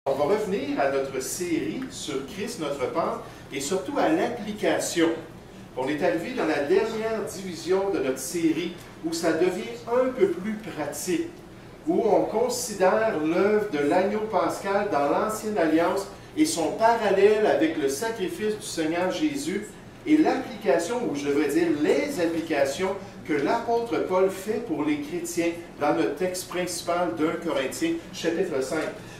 On va revenir à notre série sur Christ, notre Père, et surtout à l'application. On est arrivé dans la dernière division de notre série où ça devient un peu plus pratique, où on considère l'œuvre de l'agneau pascal dans l'Ancienne Alliance et son parallèle avec le sacrifice du Seigneur Jésus et l'application, ou je devrais dire les applications, que l'apôtre Paul fait pour les chrétiens dans notre texte principal d'1 Corinthiens, chapitre 5.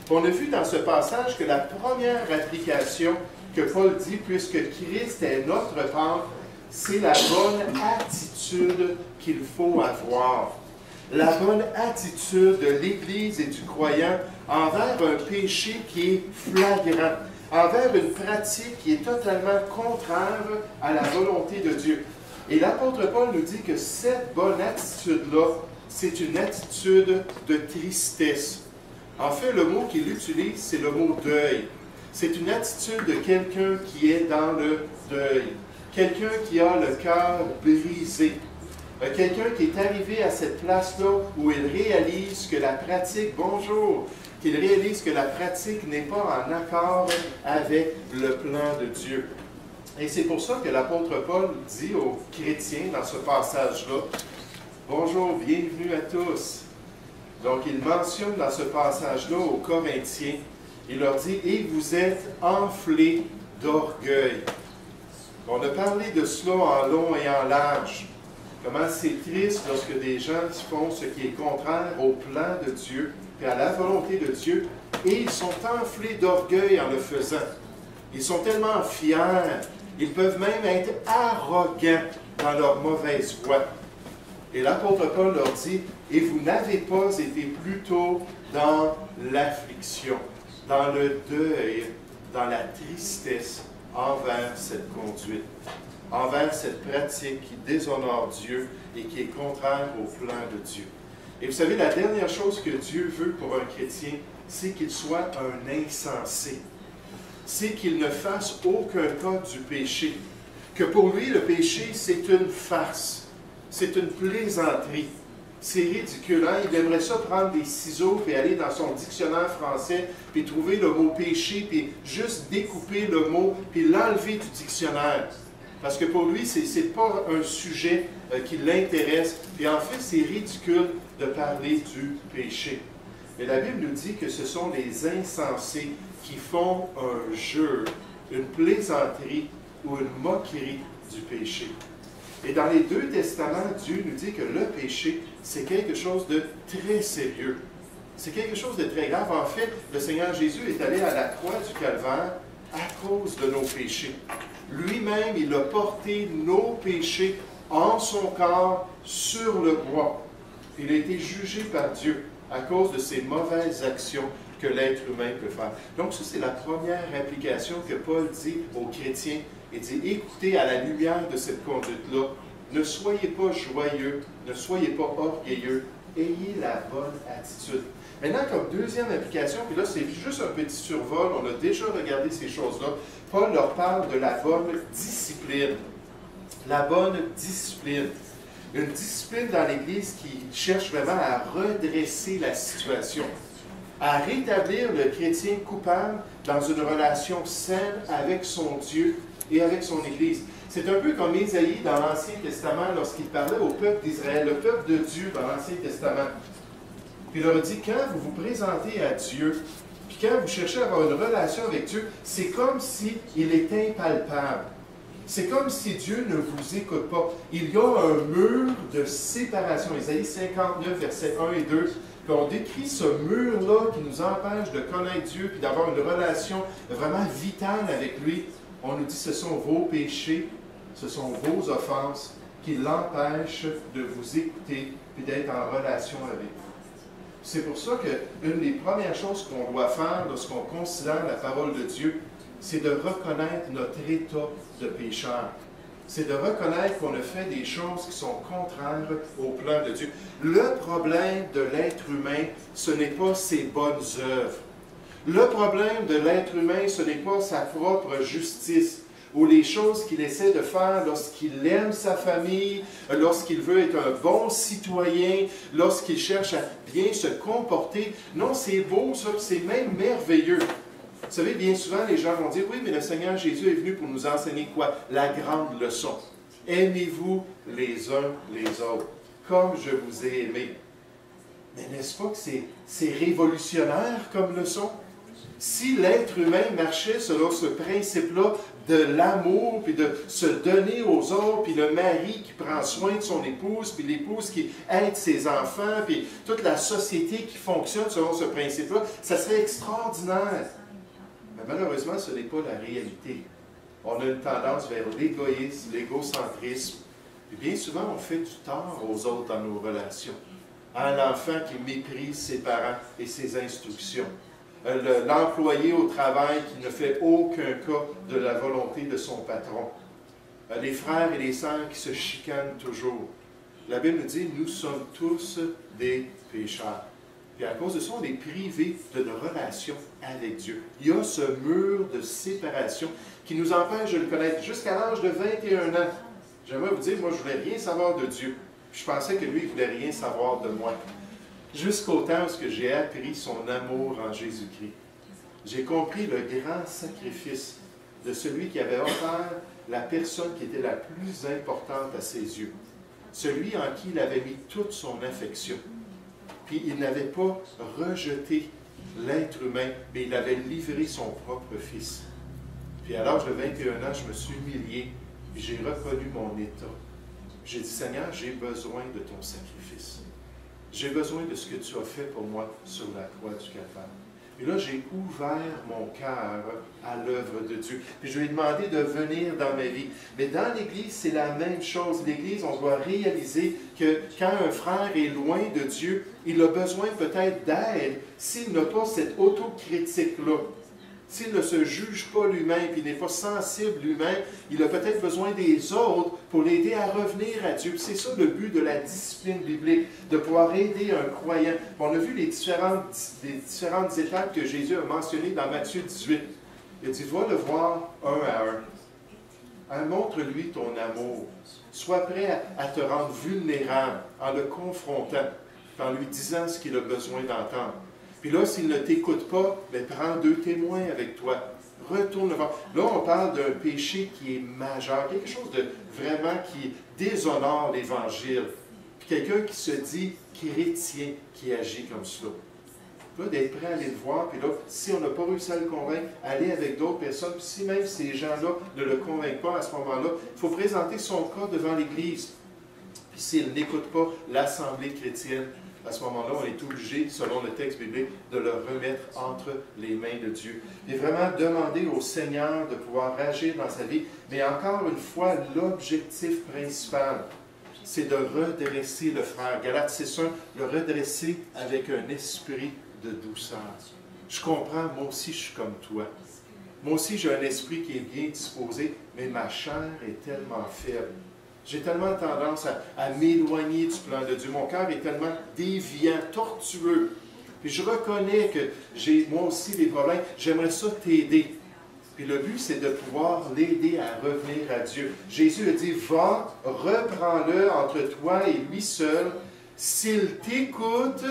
On a vu dans ce passage que la première application que Paul dit, puisque Christ est notre Père, c'est la bonne attitude qu'il faut avoir. La bonne attitude de l'Église et du croyant envers un péché qui est flagrant, envers une pratique qui est totalement contraire à la volonté de Dieu. Et l'apôtre Paul nous dit que cette bonne attitude-là, c'est une attitude de tristesse. En fait, le mot qu'il utilise, c'est le mot deuil. C'est une attitude de quelqu'un qui est dans le deuil. Quelqu'un qui a le cœur brisé. Quelqu'un qui est arrivé à cette place-là où il réalise que la pratique, qu'il réalise que la pratique n'est pas en accord avec le plan de Dieu. Et c'est pour ça que l'apôtre Paul dit aux chrétiens dans ce passage-là, « Bonjour, bienvenue à tous ». Donc, il mentionne dans ce passage-là aux Corinthiens, il leur dit « Et vous êtes enflés d'orgueil ». On a parlé de cela en long et en large. Comment c'est triste lorsque des gens font ce qui est contraire au plan de Dieu et à la volonté de Dieu, et ils sont enflés d'orgueil en le faisant. Ils sont tellement fiers, ils peuvent même être arrogants dans leur mauvaise voie. Et l'apôtre Paul leur dit, « Et vous n'avez pas été plutôt dans l'affliction, dans le deuil, dans la tristesse envers cette conduite, envers cette pratique qui déshonore Dieu et qui est contraire au plan de Dieu. » Et vous savez, la dernière chose que Dieu veut pour un chrétien, c'est qu'il soit un insensé. C'est qu'il ne fasse aucun cas du péché. Que pour lui, le péché, c'est une farce. C'est une plaisanterie. C'est ridicule, hein? Il aimerait ça prendre des ciseaux puis aller dans son dictionnaire français puis trouver le mot péché puis juste découper le mot puis l'enlever du dictionnaire. Parce que pour lui, ce n'est pas un sujet qui l'intéresse. Puis en fait, c'est ridicule de parler du péché. Mais la Bible nous dit que ce sont les insensés qui font un jeu, une plaisanterie ou une moquerie du péché. Et dans les deux testaments, Dieu nous dit que le péché, c'est quelque chose de très sérieux. C'est quelque chose de très grave. En fait, le Seigneur Jésus est allé à la croix du Calvaire à cause de nos péchés. Lui-même, il a porté nos péchés en son corps sur le bois. Il a été jugé par Dieu à cause de ces mauvaises actions que l'être humain peut faire. Donc ça, c'est la première application que Paul dit aux chrétiens. Il dit, écoutez à la lumière de cette conduite-là, ne soyez pas joyeux, ne soyez pas orgueilleux, ayez la bonne attitude. Maintenant, comme deuxième application, puis là, c'est juste un petit survol, on a déjà regardé ces choses-là, Paul leur parle de la bonne discipline. La bonne discipline. Une discipline dans l'Église qui cherche vraiment à redresser la situation, à rétablir le chrétien coupable dans une relation saine avec son Dieu et avec son Église. C'est un peu comme Ésaïe dans l'Ancien Testament lorsqu'il parlait au peuple d'Israël, le peuple de Dieu dans l'Ancien Testament. Puis il leur dit, quand vous vous présentez à Dieu, puis quand vous cherchez à avoir une relation avec Dieu, c'est comme s'il est impalpable. C'est comme si Dieu ne vous écoute pas. Il y a un mur de séparation. Ésaïe 59, versets 1 et 2. Puis on décrit ce mur-là qui nous empêche de connaître Dieu puis d'avoir une relation vraiment vitale avec lui. On nous dit que ce sont vos péchés, ce sont vos offenses qui l'empêchent de vous écouter puis d'être en relation avec vous. C'est pour ça qu'une des premières choses qu'on doit faire lorsqu'on considère la parole de Dieu, c'est de reconnaître notre état de pécheur. C'est de reconnaître qu'on a fait des choses qui sont contraires au plan de Dieu. Le problème de l'être humain, ce n'est pas ses bonnes œuvres. Le problème de l'être humain, ce n'est pas sa propre justice. ou les choses qu'il essaie de faire lorsqu'il aime sa famille, lorsqu'il veut être un bon citoyen, lorsqu'il cherche à bien se comporter. Non, c'est beau, ça, c'est même merveilleux. Vous savez, bien souvent, les gens vont dire, oui, mais le Seigneur Jésus est venu pour nous enseigner quoi? La grande leçon. Aimez-vous les uns les autres, comme je vous ai aimé. Mais n'est-ce pas que c'est révolutionnaire comme leçon? Si l'être humain marchait selon ce principe-là de l'amour, puis de se donner aux autres, puis le mari qui prend soin de son épouse, puis l'épouse qui aide ses enfants, puis toute la société qui fonctionne selon ce principe-là, ça serait extraordinaire. Mais malheureusement, ce n'est pas la réalité. On a une tendance vers l'égoïsme, l'égocentrisme. Et bien souvent, on fait du tort aux autres dans nos relations. L'enfant qui méprise ses parents et ses instructions. L'employé au travail qui ne fait aucun cas de la volonté de son patron. Les frères et les sœurs qui se chicanent toujours. La Bible nous dit, nous sommes tous des pécheurs. Et à cause de ça, on est privé de nos relations avec Dieu. Il y a ce mur de séparation qui nous empêche de le connaître jusqu'à l'âge de 21 ans. J'aimerais vous dire, moi, je ne voulais rien savoir de Dieu. Je pensais que lui, il ne voulait rien savoir de moi. Jusqu'au temps où j'ai appris son amour en Jésus-Christ. J'ai compris le grand sacrifice de celui qui avait offert la personne qui était la plus importante à ses yeux. Celui en qui il avait mis toute son affection. Puis il n'avait pas rejeté l'être humain, mais il avait livré son propre fils. Puis à l'âge de 21 ans, je me suis humilié, et j'ai reconnu mon état. J'ai dit, Seigneur, j'ai besoin de ton sacrifice. J'ai besoin de ce que tu as fait pour moi sur la croix du Calvaire. Et là, j'ai ouvert mon cœur à l'œuvre de Dieu. Puis je lui ai demandé de venir dans ma vie. Mais dans l'Église, c'est la même chose. L'Église, on doit réaliser que quand un frère est loin de Dieu, il a besoin peut-être d'aide s'il n'a pas cette autocritique-là. S'il ne se juge pas lui-même, puis il n'est pas sensible lui-même, il a peut-être besoin des autres pour l'aider à revenir à Dieu. C'est ça le but de la discipline biblique, de pouvoir aider un croyant. On a vu les différentes étapes que Jésus a mentionnées dans Matthieu 18. Il a dit, va le voir un à un. Montre-lui ton amour. Sois prêt à te rendre vulnérable en le confrontant, en lui disant ce qu'il a besoin d'entendre. Puis là, s'il ne t'écoute pas, bien, prends 2 témoins avec toi. Retourne le voir. Là, on parle d'un péché qui est majeur, quelque chose de vraiment qui déshonore l'Évangile. Puis quelqu'un qui se dit chrétien, qui agit comme cela. Là, d'être prêt à aller le voir, puis là, si on n'a pas réussi à le convaincre, aller avec d'autres personnes, puis si même ces gens-là ne le convainquent pas à ce moment-là, il faut présenter son cas devant l'Église. Puis s'il n'écoute pas l'Assemblée chrétienne, à ce moment-là, on est obligé, selon le texte biblique, de le remettre entre les mains de Dieu. Et vraiment demander au Seigneur de pouvoir agir dans sa vie. Mais encore une fois, l'objectif principal, c'est de redresser le frère. Galates 6.1, le redresser avec un esprit de douceur. Je comprends, moi aussi je suis comme toi. Moi aussi j'ai un esprit qui est bien disposé, mais ma chair est tellement faible. J'ai tellement tendance à m'éloigner du plan de Dieu. Mon cœur est tellement déviant, tortueux. Puis je reconnais que j'ai moi aussi des problèmes. J'aimerais ça t'aider. Puis le but, c'est de pouvoir l'aider à revenir à Dieu. Jésus a dit, va, reprends-le entre toi et lui seul. S'il t'écoute,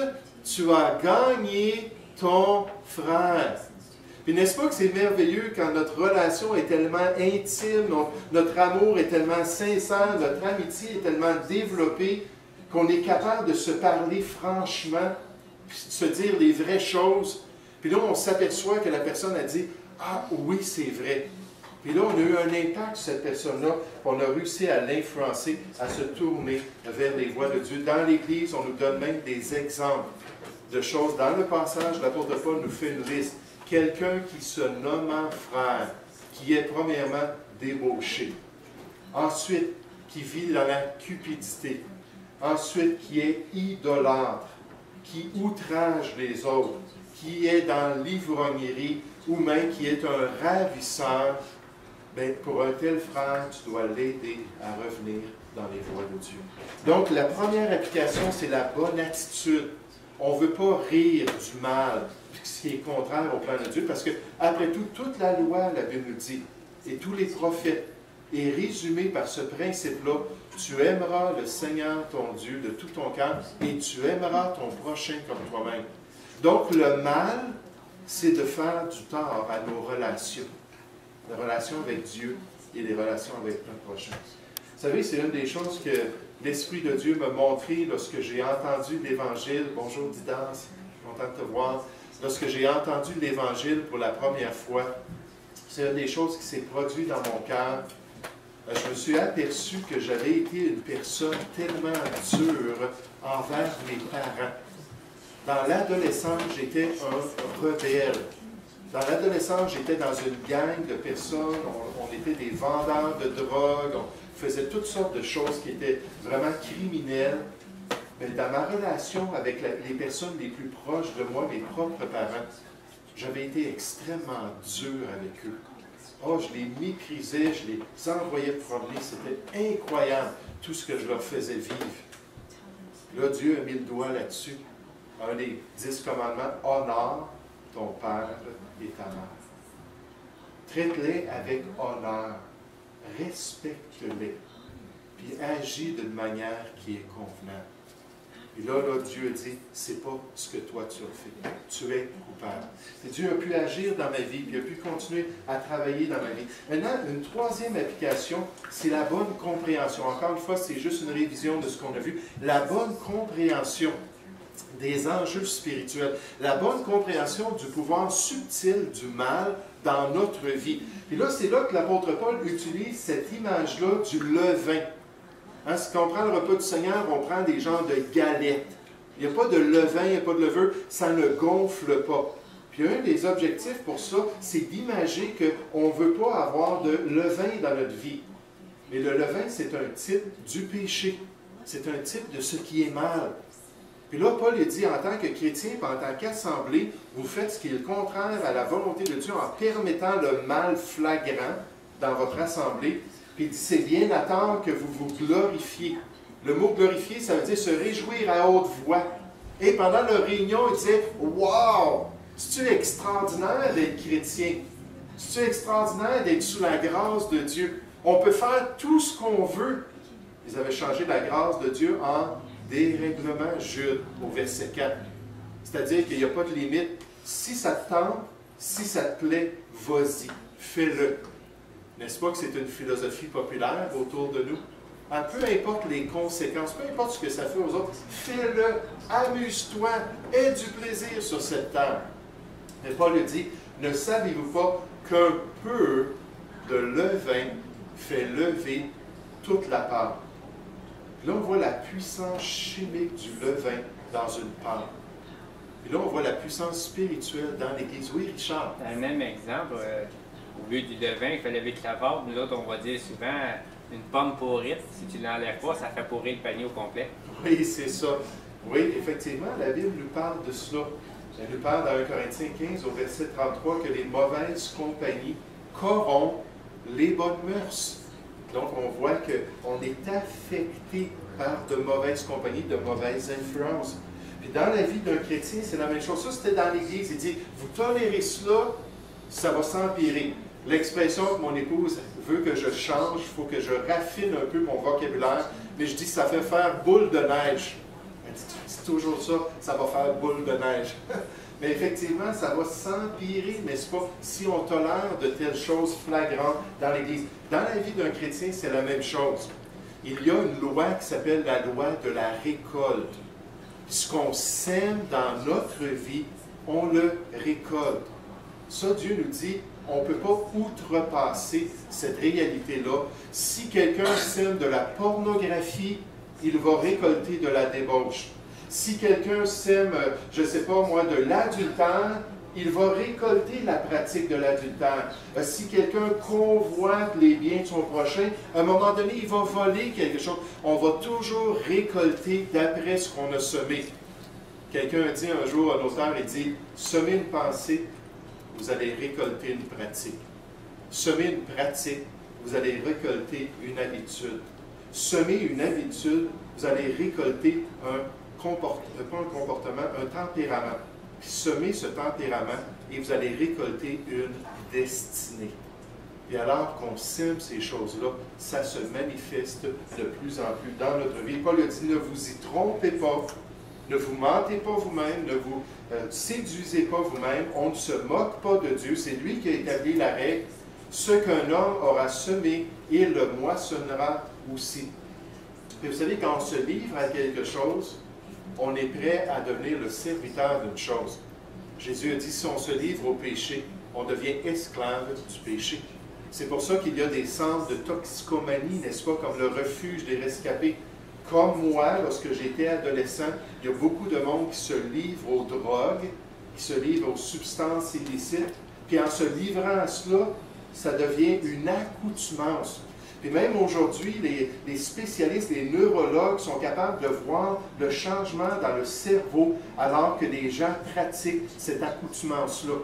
tu as gagné ton frère. Puis n'est-ce pas que c'est merveilleux quand notre relation est tellement intime, notre amour est tellement sincère, notre amitié est tellement développée, qu'on est capable de se parler franchement, puis de se dire les vraies choses. Puis là, on s'aperçoit que la personne a dit « Ah oui, c'est vrai ». Puis là, on a eu un impact sur cette personne-là, on a réussi à l'influencer, à se tourner vers les voies de Dieu. Dans l'Église, on nous donne même des exemples de choses. Dans le passage, l'apôtre Paul nous fait une liste. Quelqu'un qui se nomme frère, qui est premièrement débauché. Ensuite, qui vit dans la cupidité. Ensuite, qui est idolâtre, qui outrage les autres, qui est dans l'ivrognerie, ou même qui est un ravisseur. Bien, pour un tel frère, tu dois l'aider à revenir dans les voies de Dieu. Donc, la première application, c'est la bonne attitude. On ne veut pas rire du mal, ce qui est contraire au plan de Dieu, parce que, après tout, toute la loi, la Bible nous dit, et tous les prophètes est résumé par ce principe-là. Tu aimeras le Seigneur ton Dieu de tout ton cœur et tu aimeras ton prochain comme toi-même. Donc le mal, c'est de faire du tort à nos relations. Les relations avec Dieu et les relations avec notre prochain. Vous savez, c'est une des choses que l'Esprit de Dieu m'a montré lorsque j'ai entendu l'Évangile. Bonjour Didas, je suis content de te voir. Lorsque j'ai entendu l'Évangile pour la première fois, c'est une des choses qui s'est produite dans mon cœur. Je me suis aperçu que j'avais été une personne tellement dure envers mes parents. Dans l'adolescence, j'étais un rebelle. Dans l'adolescence, j'étais dans une gang de personnes, on était des vendeurs de drogue, on faisait toutes sortes de choses qui étaient vraiment criminelles. Mais dans ma relation avec les personnes les plus proches de moi, mes propres parents, j'avais été extrêmement dur avec eux. Oh, je les méprisais, je les envoyais promener, c'était incroyable tout ce que je leur faisais vivre. Là, Dieu a mis le doigt là-dessus. Un des 10 commandements, honore ton père et ta mère. Traite-les avec honneur, respecte-les, puis agis d'une manière qui est convenable. Et là, Dieu dit, c'est pas ce que toi tu as fait. Tu es coupable. Et Dieu a pu agir dans ma vie, puis il a pu continuer à travailler dans ma vie. Maintenant, une troisième application, c'est la bonne compréhension. Encore une fois, c'est juste une révision de ce qu'on a vu. La bonne compréhension des enjeux spirituels. La bonne compréhension du pouvoir subtil du mal dans notre vie. Et là, c'est là que l'apôtre Paul utilise cette image-là du levain. Hein, si on prend le repas du Seigneur, on prend des genres de galettes. Il n'y a pas de levain, il n'y a pas de levure, ça ne gonfle pas. Puis un des objectifs pour ça, c'est d'imager qu'on ne veut pas avoir de levain dans notre vie. Mais le levain, c'est un type du péché. C'est un type de ce qui est mal. Puis là, Paul dit, en tant que chrétien, en tant qu'assemblée, vous faites ce qui est le contraire à la volonté de Dieu en permettant le mal flagrant dans votre assemblée. Puis il dit, c'est bien attendre que vous vous glorifiez. Le mot glorifier, ça veut dire se réjouir à haute voix. Et pendant leur réunion, il disait, « Wow! C'est-tu extraordinaire d'être chrétien? C'est-tu extraordinaire d'être sous la grâce de Dieu? On peut faire tout ce qu'on veut. » Ils avaient changé la grâce de Dieu en dérèglement, Jude, au verset 4. C'est-à-dire qu'il n'y a pas de limite. Si ça te tente, si ça te plaît, vas-y, fais-le. N'est-ce pas que c'est une philosophie populaire autour de nous? Ah, peu importe les conséquences, peu importe ce que ça fait aux autres, fais-le, amuse-toi, aie du plaisir sur cette terre. Et Paul dit, ne savez-vous pas qu'un peu de levain fait lever toute la pâte? Là, on voit la puissance chimique du levain dans une pâte. Et là, on voit la puissance spirituelle dans l'Église. Oui, Richard? Dans le même exemple, au lieu du levain, il fait lever de la pâte. Nous autres, on va dire souvent une pomme pourrite. Si tu ne l'enlèves pas, ça fait pourrir le panier au complet. Oui, c'est ça. Oui, effectivement, la Bible nous parle de cela. Elle nous parle dans 1 Corinthiens 15, au verset 33, que les mauvaises compagnies corrompent les bonnes mœurs. Donc, on voit qu'on est affecté par de mauvaises compagnies, de mauvaises influences. Puis dans la vie d'un chrétien, c'est la même chose. Ça, c'était dans l'Église. Il dit, vous tolérez cela, ça va s'empirer. L'expression que mon épouse veut que je change, il faut que je raffine un peu mon vocabulaire, mais je dis, ça fait faire boule de neige. Elle dit, c'est toujours ça, ça va faire boule de neige. Mais effectivement, ça va s'empirer, n'est-ce pas, si on tolère de telles choses flagrantes dans l'Église. Dans la vie d'un chrétien, c'est la même chose. Il y a une loi qui s'appelle la loi de la récolte. Ce qu'on sème dans notre vie, on le récolte. Ça, Dieu nous dit, on ne peut pas outrepasser cette réalité-là. Si quelqu'un sème de la pornographie, il va récolter de la débauche. Si quelqu'un sème, je ne sais pas moi, de l'adultère, il va récolter la pratique de l'adultère. Si quelqu'un convoite les biens de son prochain, à un moment donné, il va voler quelque chose. On va toujours récolter d'après ce qu'on a semé. Quelqu'un a dit un jour, un auteur, il dit, semez une pensée, vous allez récolter une pratique. Semez une pratique, vous allez récolter une habitude. Semez une habitude, vous allez récolter pas un comportement, un tempérament. Puis semez ce tempérament et vous allez récolter une destinée. Et alors qu'on sème ces choses-là, ça se manifeste de plus en plus dans notre vie. Paul a dit, ne vous y trompez pas, ne vous mentez pas vous-même, ne vous séduisez pas vous-même, on ne se moque pas de Dieu, c'est lui qui a établi la règle. Ce qu'un homme aura semé, il le moissonnera aussi. Et vous savez, quand on se livre à quelque chose, on est prêt à devenir le serviteur d'une chose. Jésus a dit, si on se livre au péché, on devient esclave du péché. C'est pour ça qu'il y a des centres de toxicomanie, n'est-ce pas, comme le refuge des rescapés. Comme moi, lorsque j'étais adolescent, il y a beaucoup de monde qui se livre aux drogues, qui se livre aux substances illicites, puis en se livrant à cela, ça devient une accoutumance. Et même aujourd'hui, les spécialistes, les neurologues sont capables de voir le changement dans le cerveau alors que les gens pratiquent cette accoutumance-là.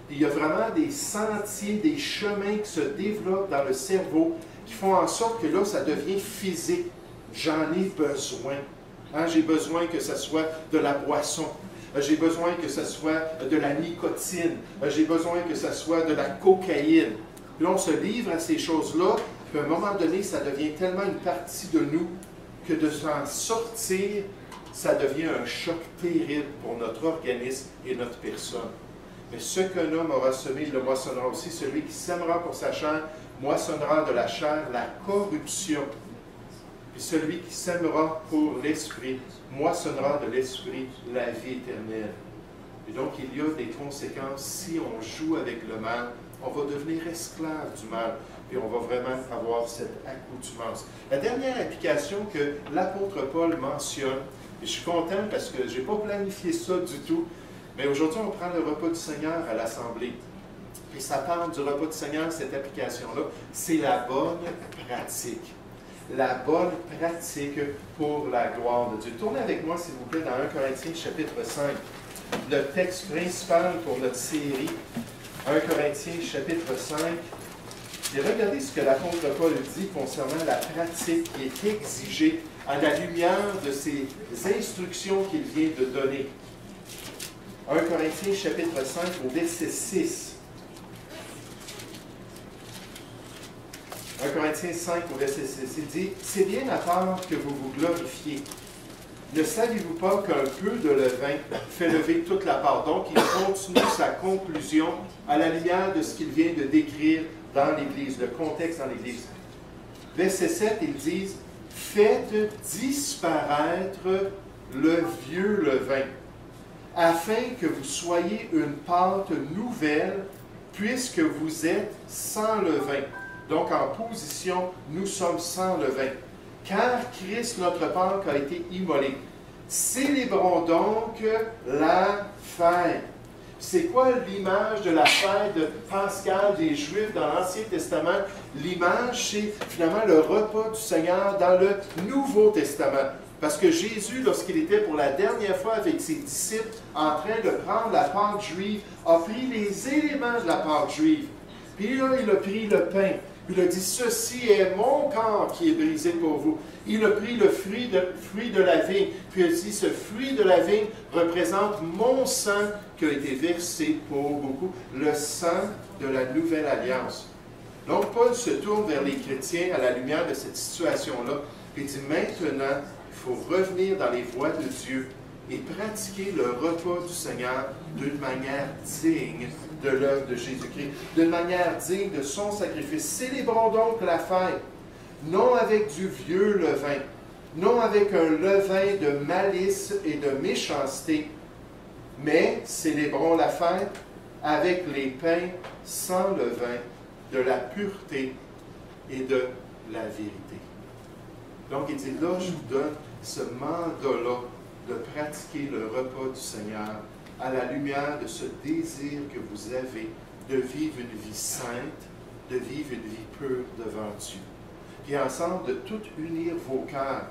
Il y a vraiment des sentiers, des chemins qui se développent dans le cerveau qui font en sorte que là, ça devient physique. J'en ai besoin. Hein, j'ai besoin que ce soit de la boisson. J'ai besoin que ce soit de la nicotine. J'ai besoin que ce soit de la cocaïne. Puis là, on se livre à ces choses-là. Puis à un moment donné, ça devient tellement une partie de nous que de s'en sortir, ça devient un choc terrible pour notre organisme et notre personne. Mais ce qu'un homme aura semé, il le moissonnera aussi. Celui qui sèmera pour sa chair, moissonnera de la chair la corruption. Puis celui qui sèmera pour l'esprit, moissonnera de l'esprit la vie éternelle. Et donc, il y a des conséquences. Si on joue avec le mal, on va devenir esclave du mal. Et on va vraiment avoir cette accoutumance. La dernière application que l'apôtre Paul mentionne, et je suis content parce que je n'ai pas planifié ça du tout, mais aujourd'hui, on prend le repas du Seigneur à l'Assemblée. Et ça parle du repas du Seigneur, cette application-là, c'est la bonne pratique. La bonne pratique pour la gloire de Dieu. Tournez avec moi, s'il vous plaît, dans 1 Corinthiens chapitre 5, le texte principal pour notre série. 1 Corinthiens chapitre 5. Et regardez ce que l'apôtre Paul dit concernant la pratique qui est exigée à la lumière de ces instructions qu'il vient de donner. 1 Corinthiens chapitre 5 au verset 6. 1 Corinthiens 5 au verset 6, il dit « C'est bien à part que vous vous glorifiez. Ne savez-vous pas qu'un peu de levain fait lever toute la part? » Donc, il continue sa conclusion à la lumière de ce qu'il vient de décrire dans l'Église, le contexte dans l'Église. Verset 7, ils disent « Faites disparaître le vieux levain, afin que vous soyez une pâte nouvelle, puisque vous êtes sans levain. » Donc, en position, nous sommes sans levain. Car Christ, notre Pâque, a été immolé. Célébrons donc la fête. C'est quoi l'image de la fête pascale des Juifs dans l'Ancien Testament? L'image, c'est finalement le repas du Seigneur dans le Nouveau Testament. Parce que Jésus, lorsqu'il était pour la dernière fois avec ses disciples, en train de prendre la Pâque juive, a pris les éléments de la Pâque juive. Puis là, il a pris le pain. Il a dit, ceci est mon corps qui est brisé pour vous. Il a pris le fruit de la vigne. Puis il a dit, ce fruit de la vigne représente mon sang qui a été versé pour beaucoup, le sang de la nouvelle alliance. Donc Paul se tourne vers les chrétiens à la lumière de cette situation-là et dit, maintenant, il faut revenir dans les voies de Dieu et pratiquer le repas du Seigneur d'une manière digne de l'œuvre de Jésus-Christ, d'une manière digne de son sacrifice. Célébrons donc la fête, non avec du vieux levain, non avec un levain de malice et de méchanceté, mais célébrons la fête avec les pains sans levain, de la pureté et de la vérité. Donc il dit, là, je vous donne ce mandat-là de pratiquer le repas du Seigneur à la lumière de ce désir que vous avez de vivre une vie sainte, de vivre une vie pure devant Dieu. Puis ensemble, de tout unir vos cœurs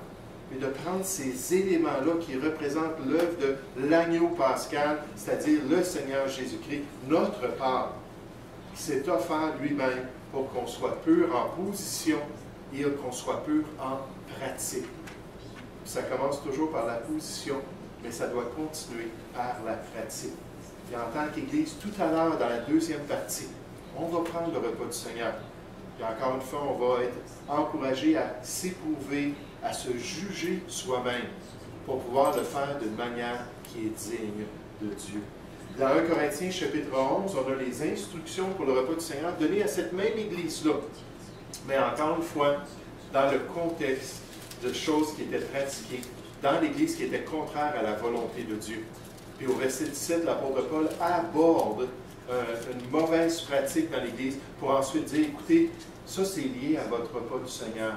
et de prendre ces éléments-là qui représentent l'œuvre de l'agneau pascal, c'est-à-dire le Seigneur Jésus-Christ, notre Père, qui s'est offert lui-même pour qu'on soit pur en position et qu'on soit pur en pratique. Ça commence toujours par la position, mais ça doit continuer par la pratique. Et en tant qu'Église, tout à l'heure, dans la deuxième partie, on va prendre le repas du Seigneur. Et encore une fois, on va être encouragé à s'éprouver, à se juger soi-même pour pouvoir le faire d'une manière qui est digne de Dieu. Dans 1 Corinthiens chapitre 11, on a les instructions pour le repas du Seigneur données à cette même Église-là. Mais encore une fois, dans le contexte de choses qui étaient pratiquées dans l'Église qui étaient contraires à la volonté de Dieu. Puis au verset 17, l'apôtre Paul aborde une mauvaise pratique dans l'Église pour ensuite dire, écoutez, ça c'est lié à votre repas du Seigneur.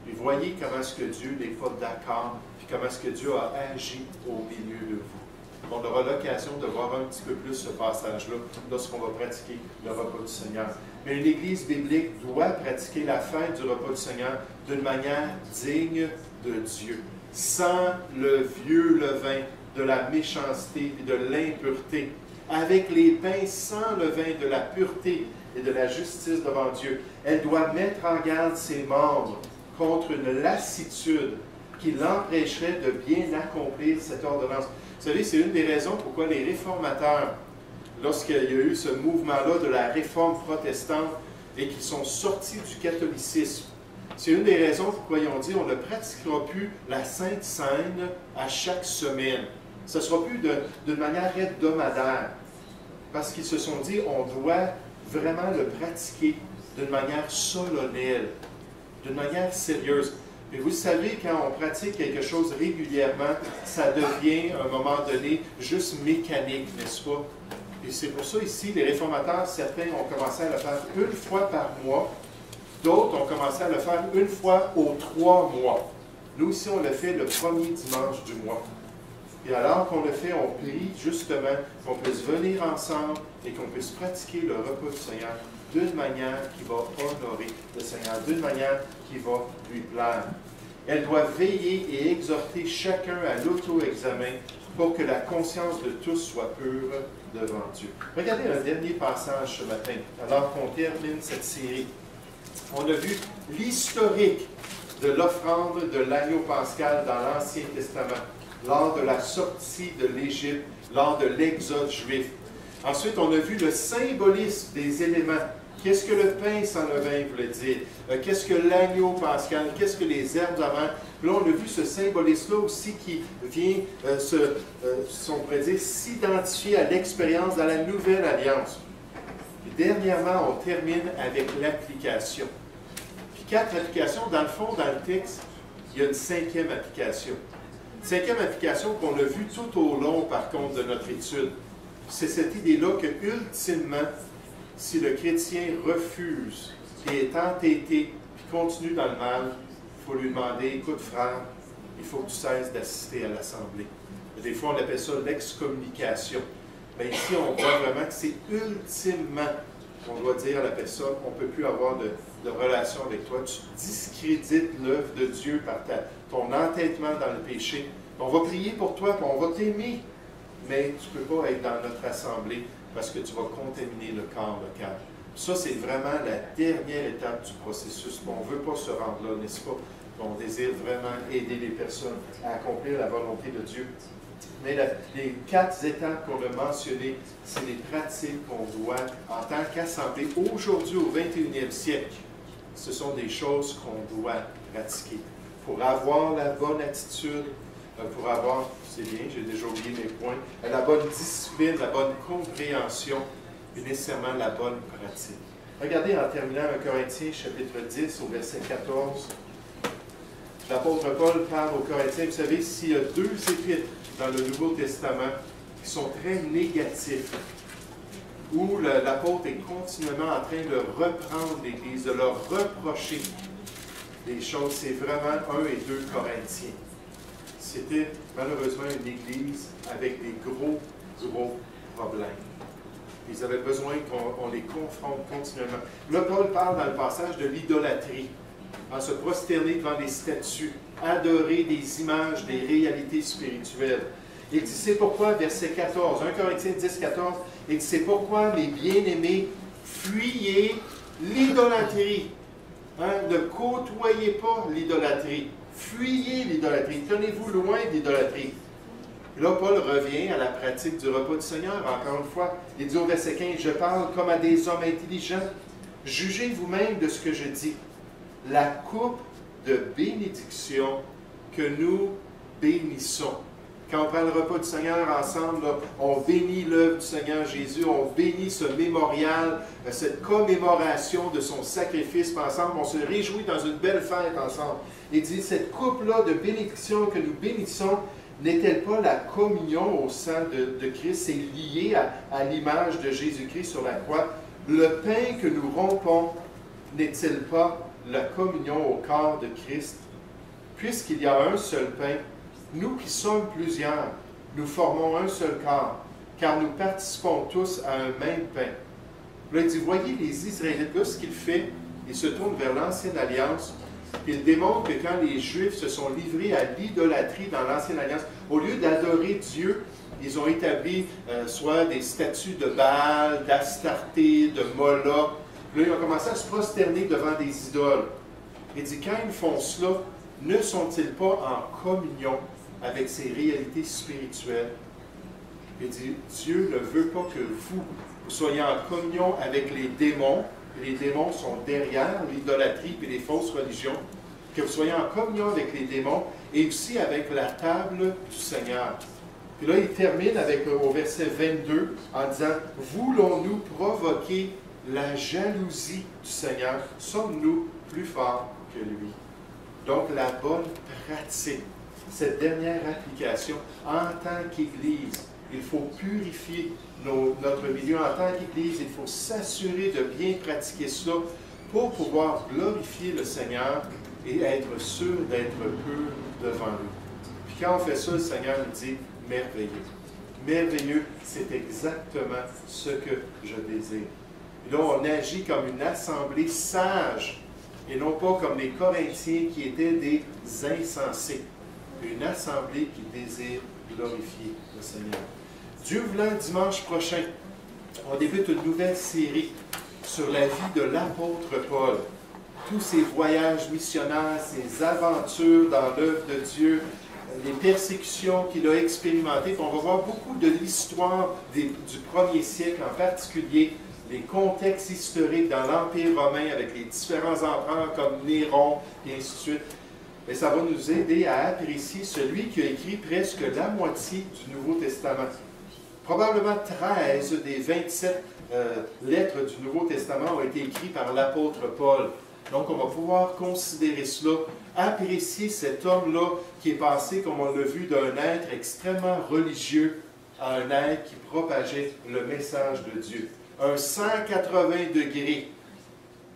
Et voyez comment est-ce que Dieu n'est pas d'accord, puis comment est-ce que Dieu a agi au milieu de vous. On aura l'occasion de voir un petit peu plus ce passage-là lorsqu'on va pratiquer le repas du Seigneur. Mais une Église biblique doit pratiquer la fête du repas du Seigneur d'une manière digne de Dieu, sans le vieux levain de la méchanceté et de l'impureté, avec les pains sans levain de la pureté et de la justice devant Dieu. Elle doit mettre en garde ses membres contre une lassitude qui l'empêcherait de bien accomplir cette ordonnance. Vous savez, c'est une des raisons pourquoi les réformateurs, lorsqu'il y a eu ce mouvement-là de la réforme protestante et qu'ils sont sortis du catholicisme, c'est une des raisons pourquoi ils ont dit on ne pratiquera plus la Sainte Seine à chaque semaine. Ce ne sera plus d'une manière hebdomadaire. Parce qu'ils se sont dit on doit vraiment le pratiquer d'une manière solennelle, d'une manière sérieuse. Mais vous savez, quand on pratique quelque chose régulièrement, ça devient, à un moment donné, juste mécanique, n'est-ce pas? Et c'est pour ça, ici, les réformateurs, certains ont commencé à le faire une fois par mois, d'autres ont commencé à le faire une fois aux 3 mois. Nous, ici, on le fait le premier dimanche du mois. Et alors qu'on le fait, on prie justement qu'on puisse venir ensemble et qu'on puisse pratiquer le repas du Seigneur d'une manière qui va honorer le Seigneur, d'une manière qui va lui plaire. Elle doit veiller et exhorter chacun à l'auto-examen pour que la conscience de tous soit pure devant Dieu. Regardez un dernier passage ce matin, alors qu'on termine cette série. On a vu l'historique de l'offrande de l'agneau pascal dans l'Ancien Testament, lors de la sortie de l'Égypte, lors de l'exode juif. Ensuite, on a vu le symbolisme des éléments. Qu'est-ce que le pain sans levain voulait dire? Qu'est-ce que l'agneau pascal? Qu'est-ce que les herbes d'amande? Là, on a vu ce symbolisme-là aussi qui vient, on pourrait dire, s'identifier à l'expérience dans la Nouvelle Alliance. Et dernièrement, on termine avec l'application. Puis 4 applications. Dans le fond, dans le texte, il y a une 5e application. Une 5e application qu'on a vue tout au long, par contre, de notre étude. C'est cette idée-là que, ultimement, si le chrétien refuse et est entêté, puis continue dans le mal, il faut lui demander, écoute frère, il faut que tu cesses d'assister à l'Assemblée. Des fois, on appelle ça l'excommunication. Mais ici, on voit vraiment que c'est ultimement qu'on doit dire à la personne, on ne peut plus avoir de relation avec toi. Tu discrédites l'œuvre de Dieu par ton entêtement dans le péché. On va prier pour toi, puis on va t'aimer, mais tu ne peux pas être dans notre assemblée parce que tu vas contaminer le corps local. Ça, c'est vraiment la dernière étape du processus. On ne veut pas se rendre là, n'est-ce pas? On désire vraiment aider les personnes à accomplir la volonté de Dieu. Mais les 4 étapes qu'on a mentionnées, c'est des pratiques qu'on doit, en tant qu'assemblée, aujourd'hui au 21e siècle, ce sont des choses qu'on doit pratiquer. Pour avoir la bonne attitude, pour avoir, c'est bien, j'ai déjà oublié mes points, la bonne discipline, la bonne compréhension, et nécessairement la bonne pratique. Regardez en terminant 1 Corinthiens chapitre 10 au verset 14. L'apôtre Paul parle aux Corinthiens. Vous savez, s'il y a 2 épîtres dans le Nouveau Testament qui sont très négatifs, où l'apôtre est continuellement en train de reprendre l'Église, de leur reprocher des choses, c'est vraiment 1 et 2 Corinthiens. C'était malheureusement une Église avec des gros problèmes. Ils avaient besoin qu'on les confronte continuellement. Là, Paul parle dans le passage de l'idolâtrie, en se prosterner devant des statues, adorer des images, des réalités spirituelles. Il dit, c'est pourquoi, verset 14, 1 Corinthiens 10, 14, il dit, c'est pourquoi, mes bien-aimés, fuyez l'idolâtrie. Ne côtoyez pas l'idolâtrie. Fuyez l'idolâtrie. Tenez-vous loin de l'idolâtrie. Là, Paul revient à la pratique du repas du Seigneur, encore une fois. Il dit au verset 15, je parle comme à des hommes intelligents. Jugez vous-même de ce que je dis. La coupe de bénédiction que nous bénissons. Quand on prend le repas du Seigneur ensemble, là, on bénit l'œuvre du Seigneur Jésus, on bénit ce mémorial, cette commémoration de son sacrifice ensemble, on se réjouit dans une belle fête ensemble. Il dit, cette coupe-là de bénédiction que nous bénissons, n'est-elle pas la communion au sang de Christ? C'est lié à l'image de Jésus-Christ sur la croix. Le pain que nous rompons, n'est-il pas la communion au corps de Christ? Puisqu'il y a un seul pain, nous qui sommes plusieurs, nous formons un seul corps, car nous participons tous à un même pain. Là, il dit, voyez les Israélites, là, ce qu'il fait, il se tourne vers l'Ancienne Alliance. Il démontre que quand les Juifs se sont livrés à l'idolâtrie dans l'Ancienne Alliance, au lieu d'adorer Dieu, ils ont établi soit des statues de Baal, d'Astarté, de Moloch. Là, ils ont commencé à se prosterner devant des idoles. Il dit, quand ils font cela, ne sont-ils pas en communion avec ces réalités spirituelles? Il dit, Dieu ne veut pas que vous soyez en communion avec les démons. Les démons sont derrière l'idolâtrie et les fausses religions. Que vous soyez en communion avec les démons et aussi avec la table du Seigneur. Puis là, il termine avec, au verset 22 en disant, voulons-nous provoquer la jalousie du Seigneur? Sommes-nous plus forts que lui? Donc, la bonne pratique, cette dernière application, en tant qu'Église, il faut purifier notre milieu. En tant qu'Église, il faut s'assurer de bien pratiquer cela pour pouvoir glorifier le Seigneur et être sûr d'être pur devant lui. Puis quand on fait ça, le Seigneur nous dit, merveilleux. Merveilleux, c'est exactement ce que je désire. Et là, on agit comme une assemblée sage, et non pas comme les Corinthiens qui étaient des insensés. Une assemblée qui désire glorifier le Seigneur. Dieu voulant, dimanche prochain, on débute une nouvelle série sur la vie de l'apôtre Paul. Tous ses voyages missionnaires, ses aventures dans l'œuvre de Dieu, les persécutions qu'il a expérimentées. On va voir beaucoup de l'histoire du premier siècle, en particulier les contextes historiques dans l'Empire romain avec les différents empereurs comme Néron et ainsi de suite. Et ça va nous aider à apprécier celui qui a écrit presque la moitié du Nouveau Testament. Probablement 13 des 27 lettres du Nouveau Testament ont été écrites par l'apôtre Paul. Donc, on va pouvoir considérer cela, apprécier cet homme-là qui est passé, comme on l'a vu, d'un être extrêmement religieux à un être qui propageait le message de Dieu. Un 180 degrés.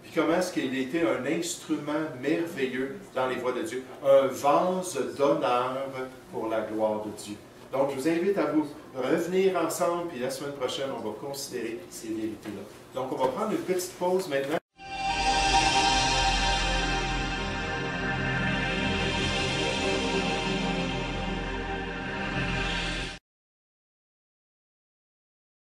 Puis comment est-ce qu'il était un instrument merveilleux dans les voies de Dieu? Un vase d'honneur pour la gloire de Dieu. Donc, je vous invite à vous revenir ensemble, puis la semaine prochaine, on va considérer ces vérités-là. Donc, on va prendre une petite pause maintenant.